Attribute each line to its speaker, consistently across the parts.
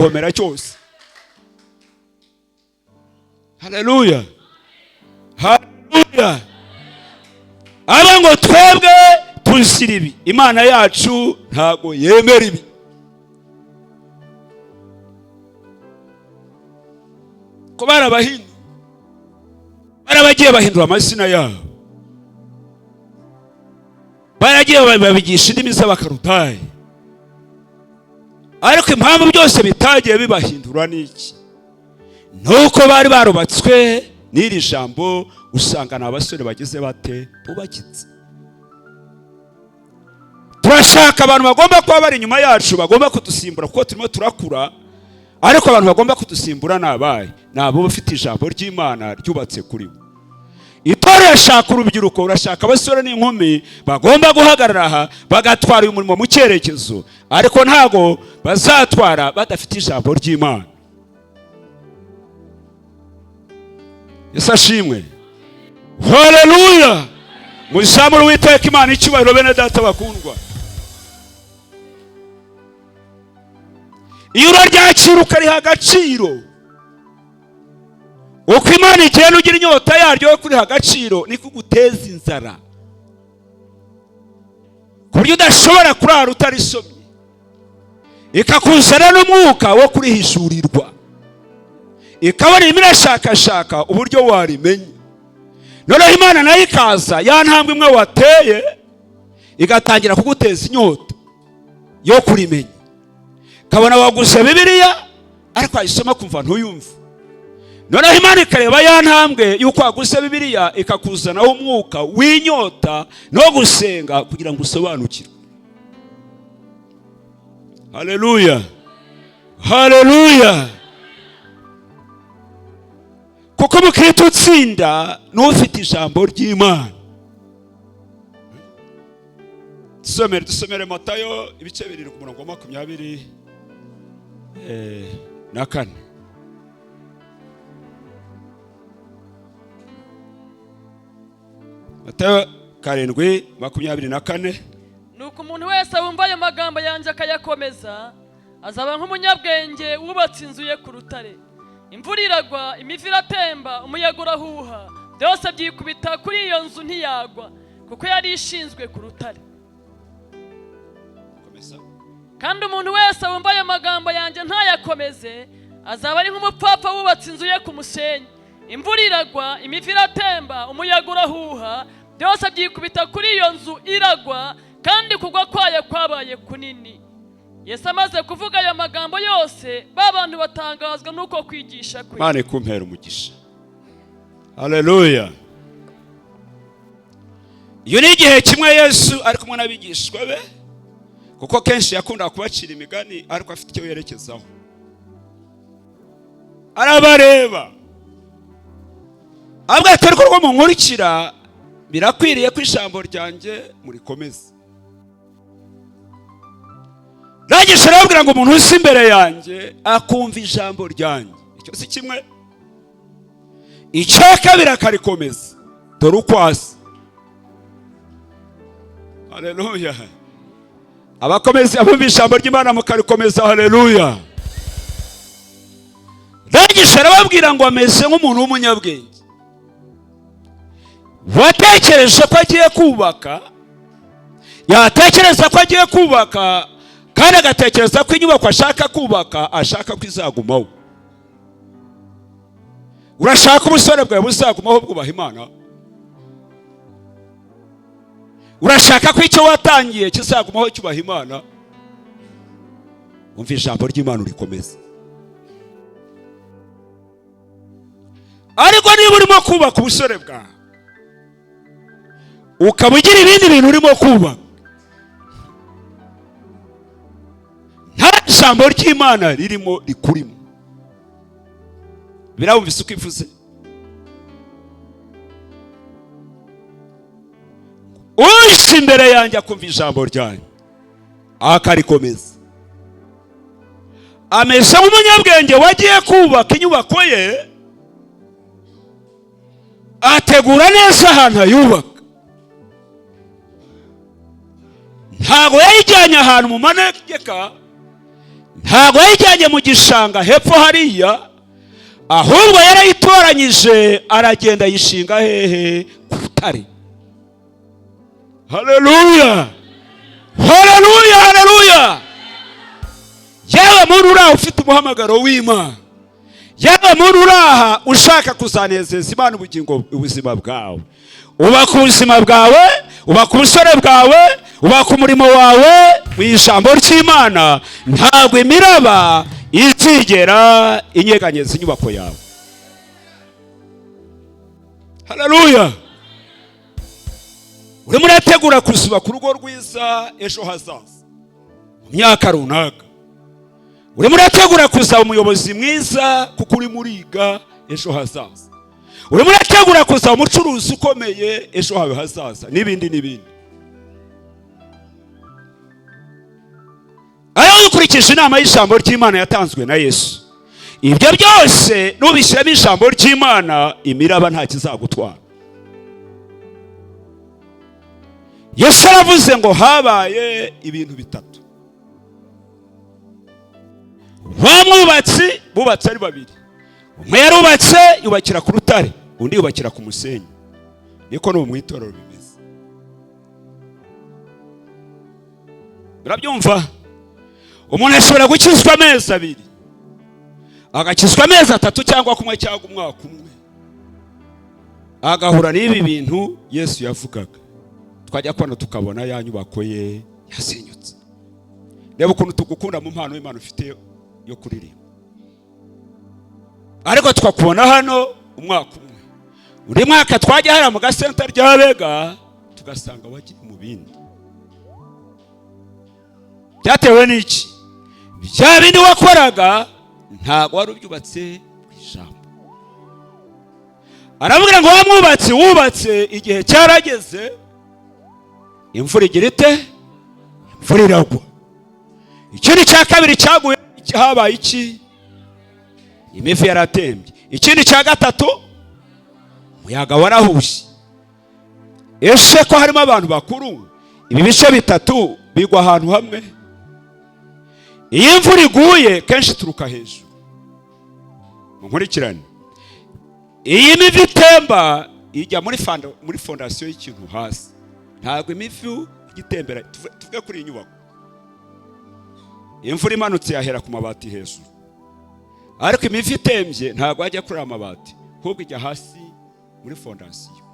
Speaker 1: komera cyose. Haleluya, haleluya. Aba ngo twebwe tuzira ibi, Imana yacu ntago yemera ibi. Ko barabagiye bahindura amazina yabo, baragiye babigisha indimi z'abakarutayi, ariko impamvu byose bitagiye bibahindura n'iki? Nuko bari barubatswe n'iri jambo. Usanga n'abasore bagize bate bubakitse. Turashaka abantu bagomba kuba bari inyuma yacu, bagomba kudusimbura kuko turimo turakura, ariko abantu bagomba kudusimbura nabaye nabo bafite ijambo ry'Imana ryubatse kuri bo. Itorero shaka urubyiruko, urashaka abasore n'inkumi bagomba guhagarara aha bagatwara uyu murimo mu cyerekezo, ariko ntago bazatwara badafite ijambo ry'Imana. Yesu ashimwe. Haleluya. Muzamure Uwiteka Imana icyubahiro, bene data bakundwa. Iyo uraryakira ukariha agaciro, uko Imana igenda ugira inyota yaryo yo kuriha agaciro, niko guteza inzara ku buryo udashobora kurara utarisomye, ikakuzana n'umwuka wo kurihishurirwa, ikabona irimo irashakashaka uburyo warimenya. Noneho Imana nayo ikaza, ya ntambwe imwe wateye igatangira kuguteza inyota yo kurimenya. Kabona waguze Bibiliya ariko ayisoma kumva ntuyumve. Noneho Imana ikareba ya ntambwe yuko waguze Bibiliya ikakuzanaho umwuka w'inyota no gusenga kugira ngo usobanukirwe. Haleluya, haleluya. Kuko mukristo utsinda n'ufite ijambo ry'Imana. Dusomere Matayo ibice 2 ku murongo wa 24. Matayo 7:24.
Speaker 2: Nuko umuntu wese wumva ayo magambo yanjye akayakomeza azaba nk'umunyabwenge wubatse inzu ye ku rutare. Imvura iragwa, imivu iratemba, umuyaga urahuha, byose byikubita kuri iyo nzu ntiyagwa, kuko yari ishinzwe ku rutare. Kandi umuntu wese wumva ayo magambo yanjye ntayakomeze azaba ari nk'umupfapfa wubatse inzu ye ku musenyi. Imvura iragwa, imivu iratemba, umuyaga urahuha, byose byikubita kuri iyo nzu iragwa, kandi kugwa kwayo kwabaye kunini. Yesu amaze kuvuga aya magambo yose, babantu batangazwa nuko kwigisha kwe.
Speaker 1: Mane kumpera umugisha. Haleluya. Iyo ni igihe kimwe Yesu ari kumwe n'abigishwa be, kuko kenshi yakunda kubacira imigani ariko afite icyo yerekezaho. Arabareba, abwa teriko rwo mu nkurikira, birakwiriye ko ijambo ryanjye murikomeza. Nagisha arabwira ngo umuntu usi imbere yanjye akumva ijambo ryanjye, icyo si kimwe. Icyo kabiri akarikomeza, dore ukwasi. Haleluya. Abakomeza abumva ijambo ry'Imana mukarikomeza. Haleluya. Nagisha arababwira ngo ameze nk'umuntu w'umunyabwenge watekereje ko agiye kubaka, yatekereza ko agiye kubaka, kandi agatekereza ko inyubako ashaka kubaka ashaka ko izagumaho. Urashaka ubusore bwawe buzagumaho bwubaha Imana? Urashaka ko icyo watangiye kizagumaho cyubaha Imana? Umva ijambo ry'Imana urikomeza. Ariko niba urimo kubaka ubusore bwawe ukaba ugira ibindi bintu urimo kubaka, nta jambo ry'Imana ririmo rikurimo, birabumvise uko ivuze? Ushi imbere yanjye akumva ijambo ryanjye akarikomeza, ameze nk'umunyabwenge wagiye kubaka inyubako ye, ategura neza ahantu ayubaka. Ntago yayijyanye ahantu mu manegeka ntabwo yayijyanye mu gishanga hepfo hariya, ahubwo yarayitoranyije aragenda yishinga hehe? Ku rutare. Haleluya, haleluya, haleluya. Yewe muntu uraha ufite umuhamagaro w'Imana, yewe muntu uraha ushaka kuzanezeza Imana ubuzima bwawe, ubaka ubuzima bwawe, ubaka ubusore bwawe, ubaka umurimo wawe mu ijambo ry'Imana. Ntabwo imiraba izigera inyeganyeza inyubako yawe. Haleluya. Urimo urategura kuzubaka urugo rwiza ejo hazaza mu myaka runaka. Urimo urategura kuzaba umuyobozi mwiza kuko uri muriga ejo hazaza. Urimo urategura kuzaba umucuruzi ukomeye ejo hawe hazaza, n'ibindi n'ibindi. Ayo ukurikije inama y'ijambo ry'Imana yatanzwe na Yesu, ibyo byose nubishyiramo ijambo ry'Imana, imiraba nta kizagutwara. Yesu aravuze ngo habaye ibintu bitatu. Bamwubatsi bubatse ari babiri, umwe yarubatse yubakira ku rutare, undi yubakira ku musenyi. Niko no mu itorero bimeze. Urabyumva? Umuntu ashobora gukizwa amezi abiri, agakizwa amezi atatu cyangwa kumwe cyangwa umwaka umwe, agahura n'ibi bintu Yesu yavugaga. Twajya kubona tukabona ya nyubako ye yasenyutse. Reba ukuntu tugukunda mu mpano y'Imana ufite yo kuririmba, ariko twakubona hano umwaka umwe, undi mwaka twajya hara mu gasenta ry'Abega tugasanga wagiye mu bindi. Byatewe n'iki? Bya bindi wakoraga ntabwo wari ubyubatse ku ijambo. Aravuga ngo wamwubatse, wubatse igihe cyarageze, imvura igira ite? Imvura iragwa. Ikindi cya kabiri cyaguye habaye iki? Imivu yaratembye. Ikindi cya gatatu, umuyaga warahushye. Ese ko harimo abantu bakuru, ibi bice bitatu bigwa ahantu hamwe? Iyi imvura iguye kenshi turuka hejuru. Munkurikirane. Iyi mivu itemba ijya muri fondasiyo y'ikintu hasi. Ntabwo imivu igitembera. Tuvuge kuri iyi nyubako, imvura imanutse yahera ku mabati hejuru, ariko imivu itembye ntabwo ajya kuri amabati, ahubwo ijya hasi muri fondasiyo.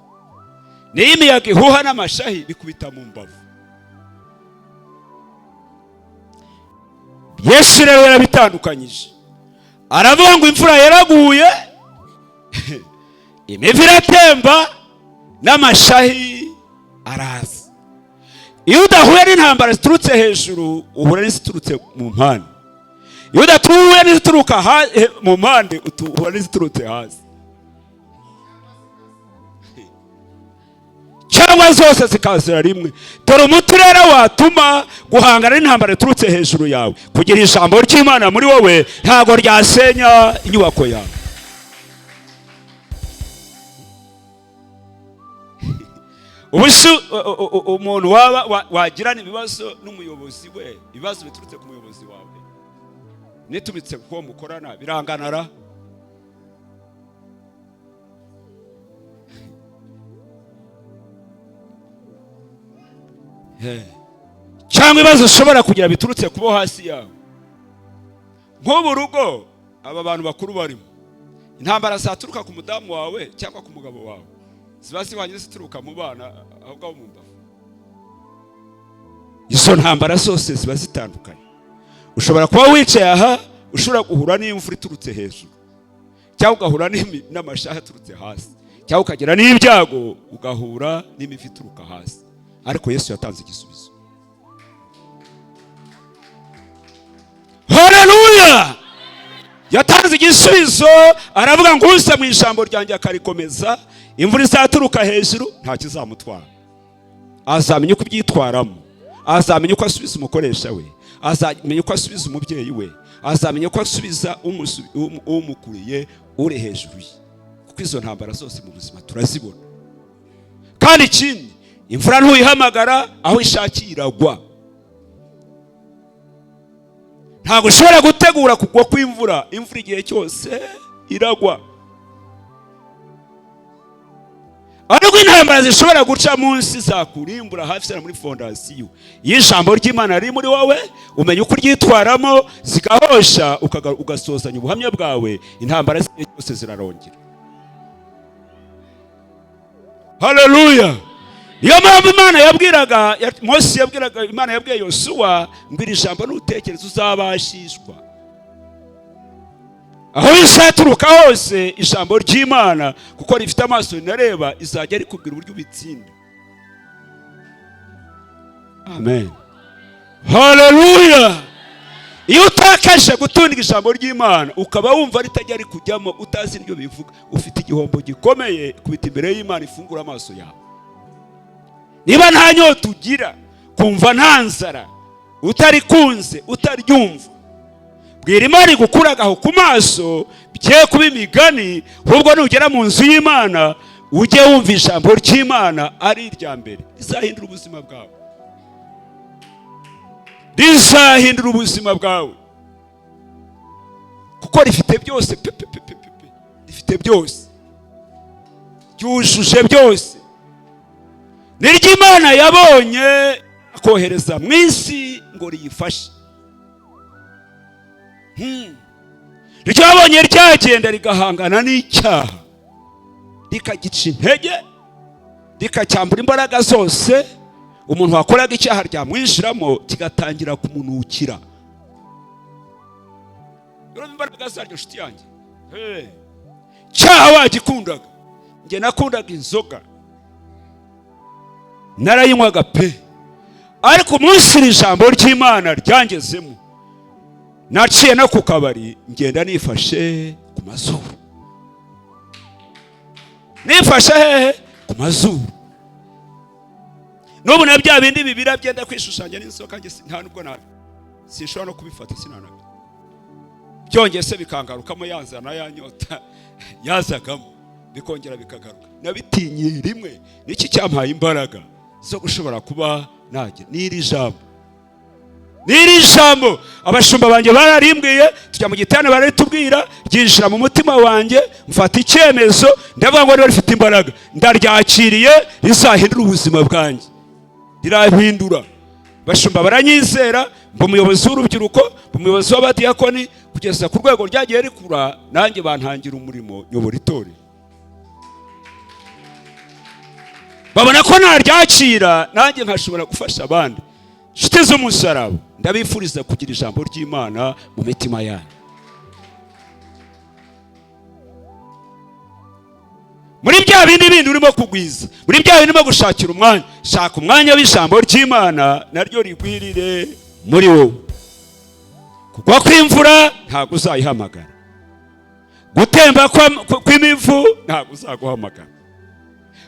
Speaker 1: Niyo imiyaga ihuha n'amashahi bikubita mu mbavu. Yesu rero yarabitandukanyije, aravuga ngo imvura yaraguye, imivu iratemba, n'amashahi araza. Iyo udahuye n'intambara ziturutse hejuru, uhura n'iziturutse mu mpande. Iyo udahuye n'izituruka mu mpande, uhura n'iziturutse hasi, cyangwa zose zikazira rimwe. Dore umuti rero watuma guhangana n'intambara iturutse hejuru yawe, kugira ijambo ry'Imana muri wowe, ntabwo ryasenya inyubako yawe. Ubushi umuntu wagirana ibibazo n'umuyobozi we, ibibazo biturutse ku muyobozi wawe, nitumitse kuko mukorana biranganara. Cyangwa ibibazo ushobora kugira biturutse kubo hasi yawe. Nk'ubu rugo aba bantu bakuru barimo, intambara zaturuka ku mudamu wawe cyangwa ku mugabo wawe, ziba zihwanye zituruka mu bana aho ngaho mu mbavu. Izo ntambara zose ziba zitandukanye. Ushobora kuba wicaye aha, ushobora guhura n'imvura iturutse hejuru, cyangwa ugahura n'amashaha aturutse hasi, cyangwa ukagira n'ibyago ugahura n'imivu ituruka hasi. Ariko Yesu yatanze igisubizo. Haleluya! Yatanze igisubizo, aravuga ngo uze mu ijambo ryanjye akarikomeza, imvura izaturuka hejuru nta kizamutwara. Azamenya uko byitwaramo, azamenya uko asubiza umukoresha we, azamenya uko asubiza umubyeyi we, azamenya uko asubiza umukuriye uri hejuru ye. Kuko izo ntambara zose mu buzima turazibona. Kandi ikindi, imvura ntuyihamagara, aho ishakiye iragwa. ntabwo ushobora gutegura kugwa kw'imvura. Imvura igihe cyose iragwa, ariko intambara zishobora guca munsi zakurimbura hafi sana muri fondasiyo. Iyo ijambo ry'Imana riri muri wowe, umenya uko uryitwaramo, zigahosha ugasozanya ubuhamya bwawe, intambara zose zirarongera. Haleluya! Niyo mpamvu Imana yabwiraga Mose, Imana yabwiye Yosuwa ngo iri jambo nutekereza uzabashishwa. Aho bizaturuka hose ijambo ry'Imana, kuko rifite amaso rinareba, izajya rikubwira uburyo ubitsinda. Amen. Haleluya! Iyo utakaje gutundika ijambo ry'Imana, ukaba wumva ritajya rikujyamo, utazi iryo bivuga, ufite igihombo gikomeye. Kubita imbere y'Imana ifungura amaso yawe. Niba nta nyota ugira, kumva nta nzara, utarikunze, utaryumva, bwira Imana igukuragaho ku maso, bye kuba imigani. Ahubwo nugera mu nzu y'Imana, ujye wumva ijambo ry'Imana ari irya mbere. Rizahindura ubuzima bwawe, rizahindura ubuzima bwawe, kuko rifite byose. Rifite byose, ryujuje byose. Niryo Imana yabonye akohereza mu isi ngo riyifashe. Niryo yabonye ryagenda rigahangana n'icyaha, rikagica intege, rikacyambura imbaraga zose. Umuntu wakoraga icyaha ryamwinjiramo, kigatangira kumunukira. Urumva imbaraga zaryo, nshuti yanjye? Cyaha wagikundaga. Njye nakundaga inzoga, narayinywaga pe, ariko umunsi iri jambo ry'Imana ryangezemo, naciye no ku kabari, ngenda nifashe ku mazuru. Nifashe hehe? Ku mazuru. N'ubu na bya bindi bibira byenda kwishushanya n'inzoka, nge nta nubwo sinshobora no kubifata, sinanaga. Byongeye se bikangarukamo yanzana yanyota yazagamo, bikongera bikagaruka. Nabitinye rimwe, niki cyampaye imbaraga zo gushobora kuba najye n'iri jambo. N'iri jambo abashumba banjye bararimbwiye, tujya mu gitane baritubwira, ryinjira mu mutima wanjye, mfata icyemezo, ndavuga ngo niba rifite imbaraga, ndaryakiriye, rizahindura ubuzima bwanjye, rirahindura. Bashumba baranyizera, mba umuyobozi w'urubyiruko, mba umuyobozi w'abadiyakoni, kugeza ku rwego ryagiye rikura, nanjye bantangira umurimo nyobora itorero. Babona ko naryakira, nanjye nkashobora gufasha abandi. Nshuti z'umusaraba, ndabifuriza kugira ijambo ry'Imana mu mitima yanyu. Muri bya bindi urimo kugwiza, muri bya bindi urimo gushakira umwanya, shaka umwanya w'ijambo ry'Imana, naryo rigwirire muri wowe. Kugwa kw'imvura ntabwo uzayihamagara, gutemba kw'imivu ntabwo uzaguhamagara,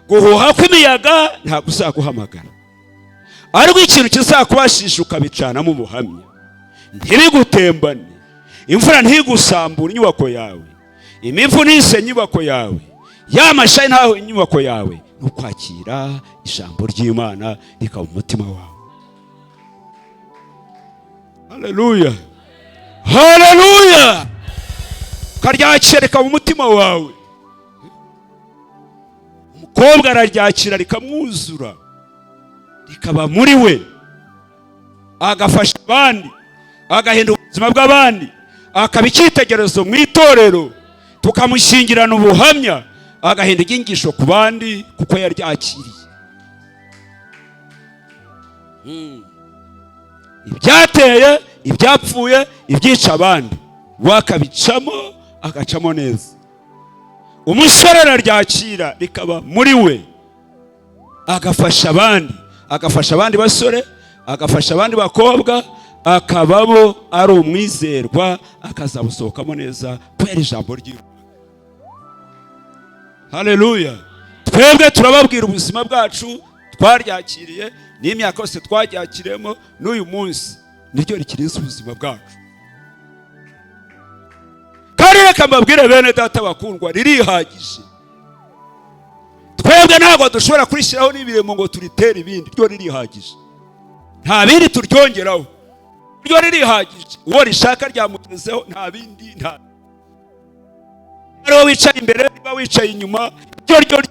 Speaker 1: guhuha kw'imiyaga ntabwo uzaguhamagara, ariko ikintu kizakubashisha ukabicanamo ubuhamya. Ntibigutembane, imvura ntigusambure inyubako yawe, imivu ntisenye inyubako yawe, yamashayi ntaho inyubako yawe, nukwakira ijambo ry'Imana rikaba mu mutima wawe. Haleluya! Haleluya! Karyakira rikaba mu mutima wawe. Umukobwa araryakira rikamwuzura, rikaba muri we, agafasha abandi, agahindura ubuzima bw'abandi, akaba icyitegererezo mu itorero, tukamushyingirana ubuhamya, agahindura inyigisho ku bandi kuko yaryakiriye. Ibyateye, ibyapfuye, ibyica abandi, wakabicamo, agacamo neza. Umusore araryakira rikaba muri we, agafasha abandi basore, agafasha abandi bakobwa, akababo ari umwizerwa, akazabusohokamo neza kubera ijambo ry'Imana. Haleluya! Twebwe turababwira ubuzima bwacu twaryakiriye, n'imyaka yose twaryakiremo, n'uyu munsi niryo rikiriza ubuzima bwacu. Kandi reka mbabwire bene data bakundwa, ririhagije. Twebwe ntabwo dushobora kurishyiraho n'ibiremo ngo turitere ibindi, ryo ririhagije, nta bindi turyongeraho. ryo ririhagije, uwo rishaka ryamugezeho, nta bindi, nta ariwo wicaye imbere, niba wicaye inyuma, ryo ryo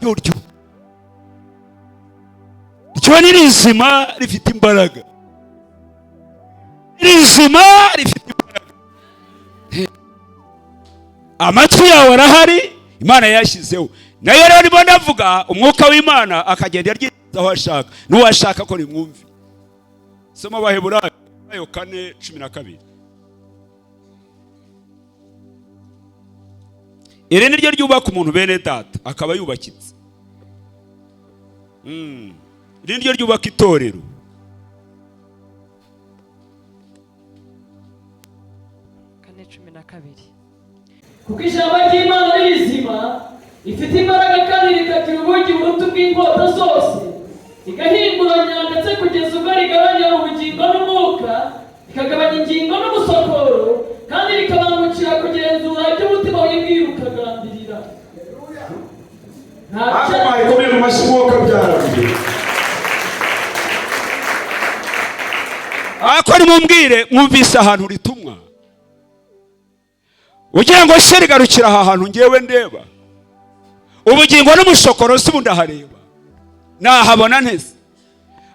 Speaker 1: ni rizima, rifite imbaraga, rizima, rifite imbaraga. Amatwi yawe arahari, Imana yashyizeho. Nayo rero nibo ndavuga, umwuka w'Imana akagenda yaryiza aho ashaka, n'uwo ashaka ko rimwumve. Soma Abaheburayo 4:12. Iri ni ryo ryubaka umuntu bene data, akaba yubakitse. Iri ni ryo ryubaka itorero.
Speaker 2: Kuko ijambo ry'Imana ari rizima, rifite imbaraga kandi rikagira ubugi buruta ubw'inkota zose, rigahinguranya ndetse kugeza ubwo rigabanya ubugingo n'umwuka, rikagabanya ingingo n'umusokoro, kandi rikabangukira kugenzura ibyo umutima wibwira ukagambirira.
Speaker 1: Ako nimumbwire, mwumvise ahantu ritumwa, ugira ngo se rigarukira aha hantu ngewe ndeba, ubugingo n'umushokoro si bundi ahareba, nahabona ntese,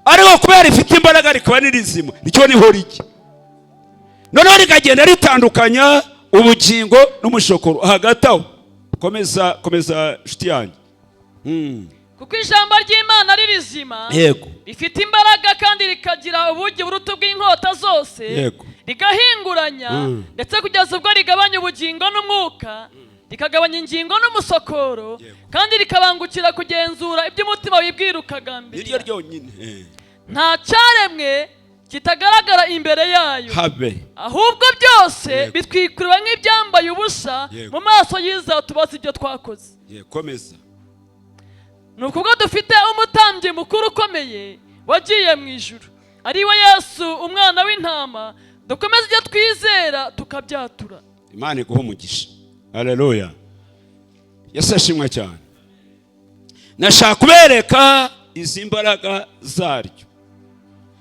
Speaker 1: ariko kubera rifite imbaraga rikaba nirizima, ryo niho rijya, noneho rikagenda ritandukanya ubugingo n'umushokoro. Hagati aho komeza nshuti yanjye.
Speaker 2: Kuko ijambo ry'Imana ari rizima,
Speaker 1: yego,
Speaker 2: rifite imbaraga kandi rikagira ubugi buruta ubw'inkota zose,
Speaker 1: yego,
Speaker 2: rigahinguranya ndetse kugeza ubwo rigabanya ubugingo n'umwuka, rikagabanya ingingo n'umusokoro, kandi rikabangukira kugenzura ibyo umutima wibwira ukagambirira.
Speaker 1: Niryo ryonyine.
Speaker 2: Nta cyaremwe kitagaragara imbere yayo,
Speaker 1: habe,
Speaker 2: ahubwo byose bitwikuriwe nk'ibyambaye ubusa mu maso y'Iza tubaza ibyo twakoze.
Speaker 1: Komeza.
Speaker 2: Ni ukuvuga dufite umutambyi mukuru ukomeye wagiye mu ijuru, ari we Yesu umwana w'intama, dukomeze ibyo twizera tukabyatura.
Speaker 1: Imana iguhe umugisha. Haleluya. Yesu ashimwe cyane. Nashaka kubereka izi mbaraga zaryo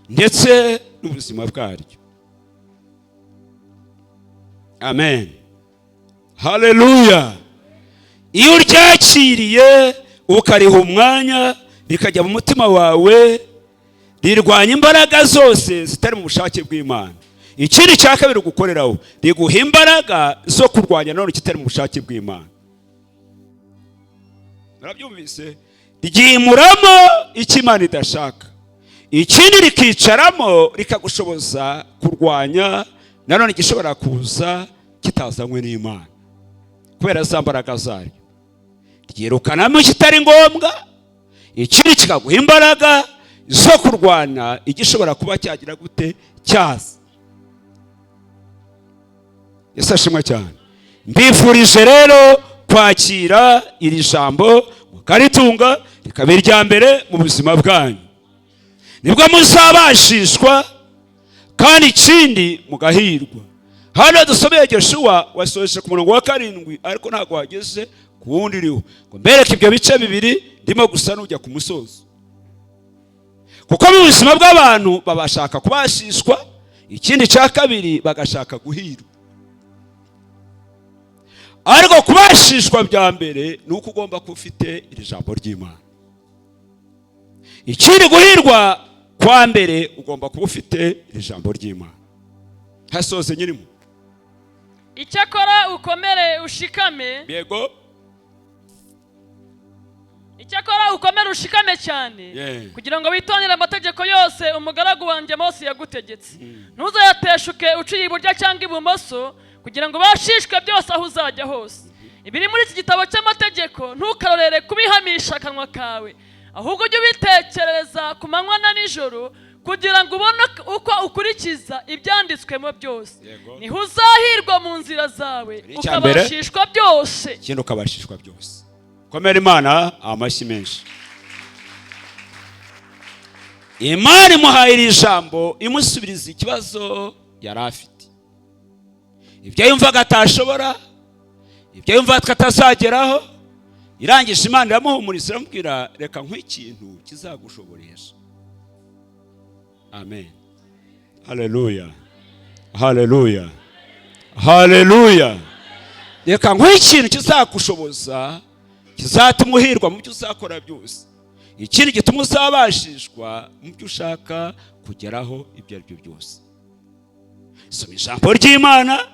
Speaker 1: ndetse n'ubuzima bwaryo. Amen. Haleluya. Iyo uryakiriye ukariha umwanya rikajya mu mutima wawe, rirwanya imbaraga zose zitari mu bushake bw'Imana. Ikindi cya kabiri gukoreraho, riguha imbaraga zo kurwanya none kitari mu bushake bw'Imana. Murabyumvise? Ryimuramo icyo Imana idashaka, ikindi rikicaramo rikagushoboza kurwanya nanone gishobora kuza kitazanywe n'Imana kubera za mbaraga zaryo. Ryirukanamo ikitari ngombwa, ikindi kikaguha imbaraga zo kurwana igishobora kuba cyagira gute, cyaza. Yesu ashimwe cyane. Mbifurije rero kwakira iri jambo mukaritunga, rikaba irya mbere mu buzima bwanyu, nibwo muzabashishwa kandi ikindi mugahirwa. Hano dusomeye Yeshuwa wasoje ku murongo wa 7, ariko ntabwo wageze ku wundi iriho, ngo mbereke ibyo bice bibiri ndimo gusa n'ujya ku musozo. Kuko mu buzima bw'abantu babashaka kubashishwa, ikindi cya kabiri bagashaka guhirwa. Ariko kubashishwa bya mbere ni uko ugomba kuba ufite iri jambo ry'Imana. Ikindi guhirwa kwa mbere ugomba kuba ufite iri jambo ry'Imana. Hasoze nyirimo.
Speaker 2: Icyakora ukomere ushikame.
Speaker 1: Yego.
Speaker 2: Icyakora ukomere ushikame cyane, kugira ngo witondere amategeko yose umugaragu wanjye Mose yagutegetse. Ntuzayateshuke uciye iburyo cyangwa ibumoso, kugira ngo bashishwe byose aho uzajya hose. Ibiri muri iki gitabo cy'amategeko ntukarorere kubihamisha akanwa kawe, ahubwo ujye ubitekerereza ku manywa na nijoro, kugira ngo ubone uko ukurikiza ibyanditswemo byose. Niho uzahirwa mu nzira zawe, ukabashishwa byose.
Speaker 1: Ikindi ukabashishwa byose. Komera Imana amashyi menshi. Imana imuhaye iri jambo imusubiriza ikibazo yari afite. Ibyo yumvaga atashobora, ibyo yumvaga atazageraho, irangije Imana iramuhumuriza iramubwira, reka nk'ikintu kizagushoboresha. Amen. Haleluya. haleluya, haleluya. Reka nguhe ikintu kizakushoboza, kizatuma uhirwa mu byo uzakora byose, ikindi gituma uzabashishwa mu byo ushaka kugeraho ibyo ari byo byose. Soma ijambo ry'Imana,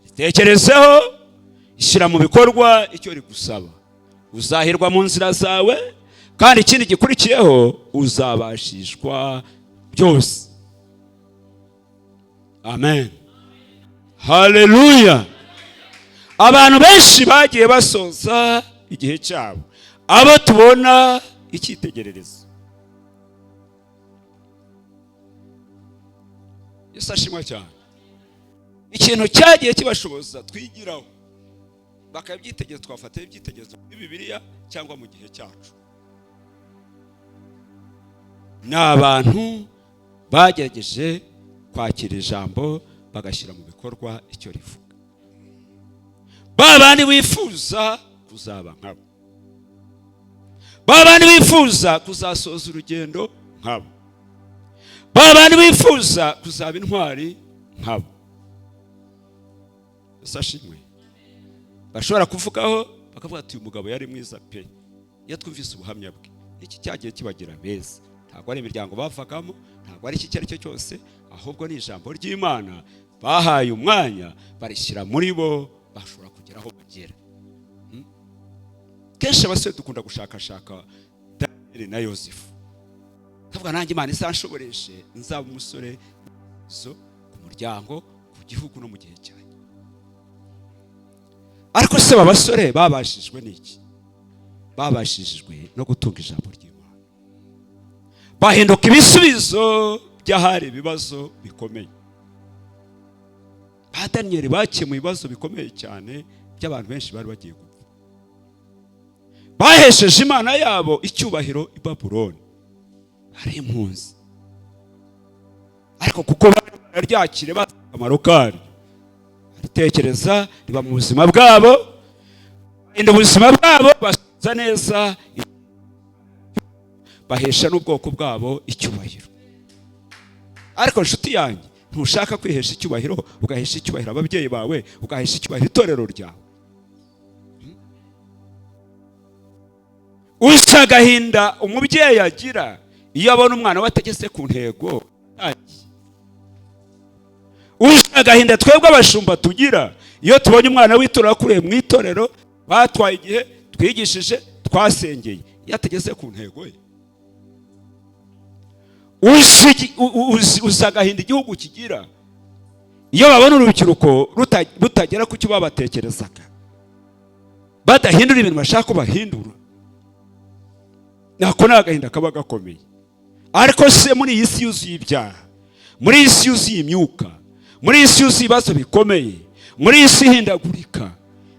Speaker 1: ritekerezeho, ishyira mu bikorwa icyo rigusaba, uzahirwa mu nzira zawe, kandi ikindi gikurikiyeho uzabashishwa byose. Amen, haleluya. Abantu benshi bagiye basoza igihe cyabo, abo tubona icyitegererezo. Yesu ashimwe cyane. Ikintu cyagiye kibashoboza twigiraho, bakabyitegereza, twafata ibyitegerezo muri Bibiliya cyangwa mu gihe cyacu. Ni abantu bagerageje kwakira ijambo bagashyira mu bikorwa icyo rivuga. Babandi wifuza kuzaba nkabo, babandi wifuza kuzasoza urugendo nkabo, babandi wifuza kuzaba intwari nkabo. Sashimwe. Bashobora kuvugaho bakavuga ati uyu mugabo yari mwiza pe, iyo twumvise ubuhamya bwe iki cyagiye kibagira beza. Ntabwo ari imiryango bavagamo, ntabwo ari iki cyari cyo cyose, ahubwo ni ijambo ry'Imana bahaye umwanya barishyira muri bo, bashobora kugera aho bagera. Kenshi abasore dukunda gushakashaka Daniel na Yosefu, kavuga nanjye Imana isanshoboreshe nzaba umusore ku muryango, ku gihugu no mu gihe cyanjye. Ariko se abasore babashijwe n'iki? Babashijwe no gutunga ijambo ry'Imana, bahinduka ibisubizo by'ahari ibibazo bikomeye. Ba Daniel bakemuye ibibazo bikomeye cyane by'abantu benshi bari bagiye gupfa. Bahesheje Imana yabo icyubahiro i Babuloni, ari impunzi. Ariko kuko baryakire bazi akamaro kari, aritekereza riba mu buzima bwabo, bahinda ubuzima bwabo, basubiza neza, bahesha n'ubwoko bwabo icyubahiro. Ariko nshuti yanjye, ntushaka kwihesha icyubahiro, ugahesha icyubahiro ababyeyi bawe, ugahesha icyubahiro itorero ryawe. Usa agahinda umubyeyi agira iyo abona umwana we atageze ku ntego. Usa agahinda twebwe abashumba tugira iyo tubonye umwana w'itorero akuriye mu itorero, batwaye igihe, twigishije, twasengeye, iyo atageze ku ntego ye. Usa agahinda igihugu kigira iyo babona urubyiruko rutagera ku cyo babatekerezaga, badahindura ibintu bashaka ko bahindura. Nako ni agahinda kaba gakomeye. Ariko se muri iyi si yuzuye ibyaha, muri iyi si yuzuye imyuka, muri iyi si yuzuye ibibazo bikomeye, muri iyi si ihindagurika,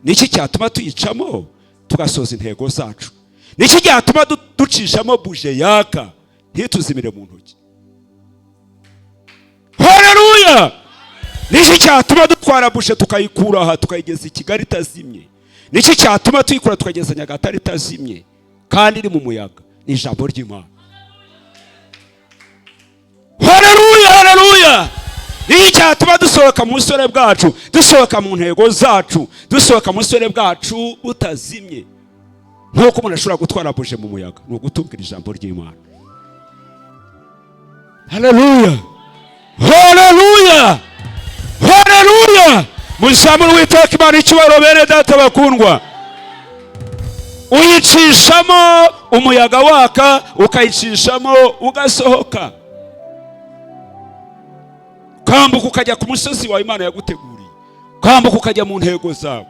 Speaker 1: niki cyatuma tuyicamo tugasoza intego zacu? Niki cyatuma ducishamo buje yaka ntituzimire mu ntoki? Haleluya! Niki cyatuma dutwara buje tukayikura aha tukayigeza i Kigali itazimye? Niki cyatuma tuyikura tukageza Nyagatare itazimye kandi iri mu muyaga? Ni ijambo ry'Imana. Haleluya, haleluya! Niki cyatuma dusohoka mu busore bwacu, dusohoka mu ntego zacu, dusohoka mu busore bwacu butazimye? Nkuko umuntu ashobora gutwara buje mu muyaga, ni ugutumvira ijambo ry'Imana. Haleluya, haleluya, haleluya! Muzamure Uwiteka Imana icyubahiro, bene data bakundwa. Uyicishamo umuyaga waka, ukayicishamo ugasohoka, ukambuka ukajya ku musozi wa Imana yaguteguriye, ukambuka ukajya mu ntego zawe.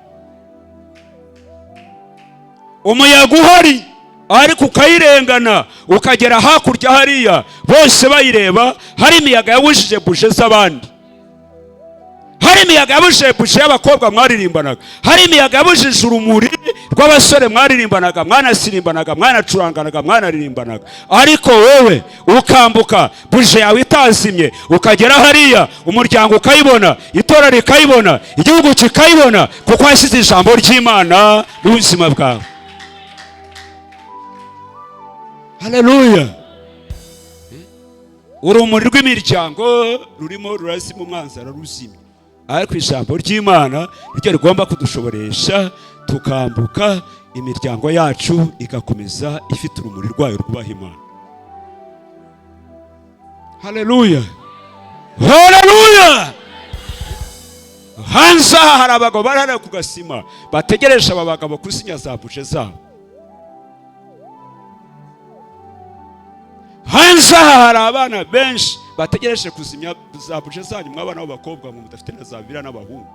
Speaker 1: Umuyaga uhari ariko ukayirengana ukagera hakurya hariya, bose bayireba. Hari imiyaga yabujije buje z'abandi, hari imiyaga yabujije buje y'abakobwa mwaririmbanaga, hari imiyaga yabujije urumuri rw'abasore mwaririmbanaga, mwanasirimbanaga, mwanacuranganaga, mwanaririmbanaga. Ariko wowe ukambuka buje yawe itazimye, ukagera hariya, umuryango ukayibona, itora rikayibona, igihugu kikayibona, kuko washyize ijambo ry'Imana mu buzima bwawe. Haleluya! urumuri rw'imiryango rurimo rurazima, umwanzi araruzimya, ariko ijambo ry'Imana ryo rigomba kudushoboresha tukambuka, imiryango yacu igakomeza ifite urumuri rwayo rwubaha Imana. Haleluya, haleluya. Hanze hari abagabo barara ku gasima bategereje aba bagabo kusinya za buje zabo. Hanze hari abana benshi bategereje kuzimya za buje zanyu, mwabana b'abakobwa mu mudafite na za bira n'abahungu.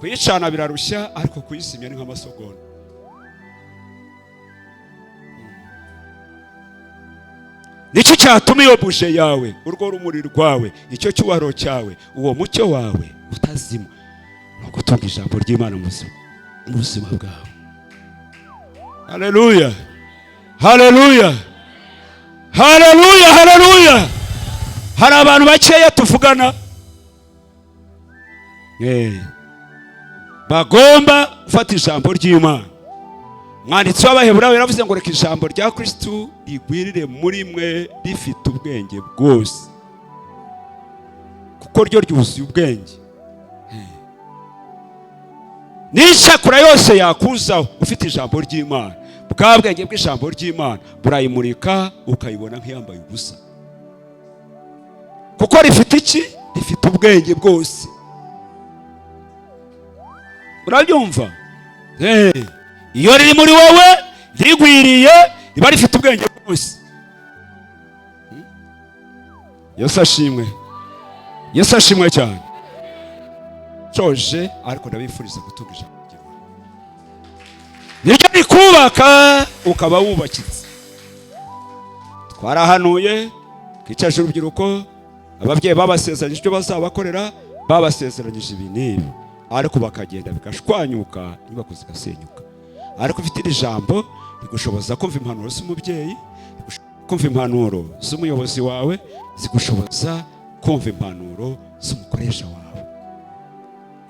Speaker 1: Kuyicana birarushya, ariko kuyizimya ni nk'amasogonda. Nicyo cyatuma iyo buje yawe, urwo rumuri rwawe, icyo cyubahiro cyawe, uwo mucyo wawe utazima, no gutunga ijambo ry'Imana mu buzima bwawe. Haleluya, haleluya, haleluya, haleluya. Hari abantu bakeya tuvugana bagomba gufata ijambo ry'Imana. Mwanditsi w'Abaheburayo yaravuze ngo reka ijambo rya Kristo rigwirire muri mwe rifite ubwenge bwose, kuko ryo ryuzuye ubwenge. N'ishakura yose yakuzaho ufite ijambo ry'Imana, bwa bwenge bw'ijambo ry'Imana burayimurika ukayibona nk'iyambaye ubusa, kuko rifite iki? Rifite ubwenge bwose. Urabyumva? Iyo riri muri wowe rigwiriye, riba rifite ubwenge bwose. Yesu ashimwe, Yesu ashimwe cyane. Coje, ariko ndabifuriza gutunga ijambo ry'Imana. Niryo rikubaka ukaba wubakitse. Twarahanuye, twicaje urubyiruko, ababyeyi babasezeranyije ibyo bazabakorera, babasezeranyije ibi n'ibi, ariko bakagenda bigashwanyuka, inyubako zigasenyuka. Ariko ufite iri jambo rigushoboza kumva impanuro z'umubyeyi, kumva impanuro z'umuyobozi wawe, zigushoboza kumva impanuro z'umukoresha wawe.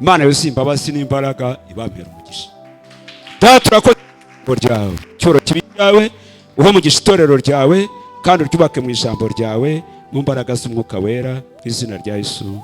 Speaker 1: Imana yuzuye imbabazi n'imbaraga ibambera umugisha. Data, turakoze ijambo ryawe, cyoro kibi cyawe, uho mugisha itorero ryawe, kandi uryubake mu ijambo ryawe, mu mbaraga z'Umwuka Wera, mu izina rya Yesu.